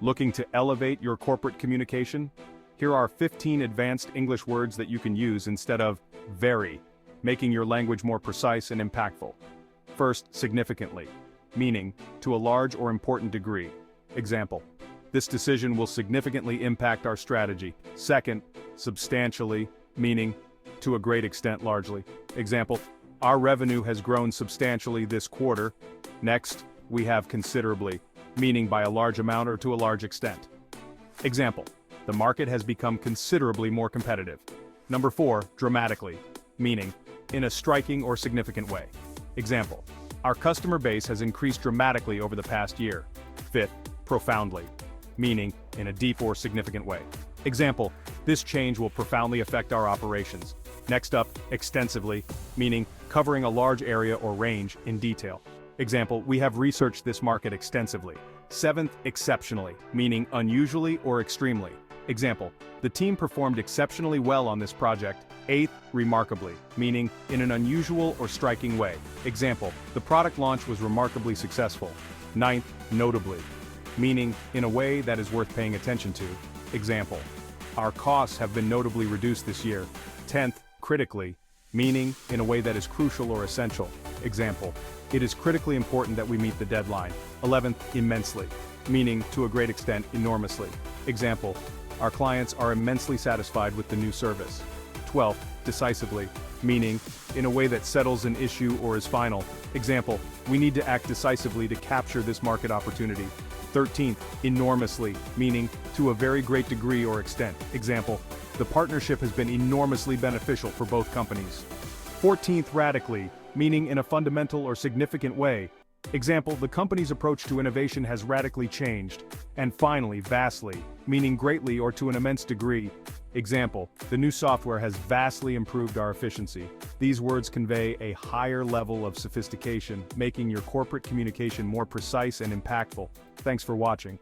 Looking to elevate your corporate communication? Here are 15 advanced English words that you can use instead of very, making your language more precise and impactful. First, significantly, meaning to a large or important degree. Example: this decision will significantly impact our strategy. Second, substantially, meaning to a great extent, largely. Example: our revenue has grown substantially this quarter. Next, we have considerably, meaning by a large amount or to a large extent. Example: the market has become considerably more competitive. Number 4, dramatically, meaning in a striking or significant way. Example: our customer base has increased dramatically over the past year. Fifth, profoundly, meaning in a deep or significant way. Example: this change will profoundly affect our operations. Next up, extensively, meaning covering a large area or range in detail. Example: we have researched this market extensively. Seventh, exceptionally, meaning unusually or extremely. Example: the team performed exceptionally well on this project. Eighth, remarkably, meaning in an unusual or striking way. Example: the product launch was remarkably successful. Ninth, notably, meaning in a way that is worth paying attention to. Example: our costs have been notably reduced this year. 10th, critically, meaning in a way that is crucial or essential. Example: it is critically important that we meet the deadline. 11th, immensely, meaning to a great extent, enormously. Example: our clients are immensely satisfied with the new service. 12th, decisively, meaning in a way that settles an issue or is final. Example: we need to act decisively to capture this market opportunity. 13th, enormously, meaning to a very great degree or extent. Example: the partnership has been enormously beneficial for both companies. 14th, radically, meaning in a fundamental or significant way. Example: the company's approach to innovation has radically changed. And finally, vastly, meaning greatly or to an immense degree. Example: the new software has vastly improved our efficiency. These words convey a higher level of sophistication, making your corporate communication more precise and impactful. Thanks for watching.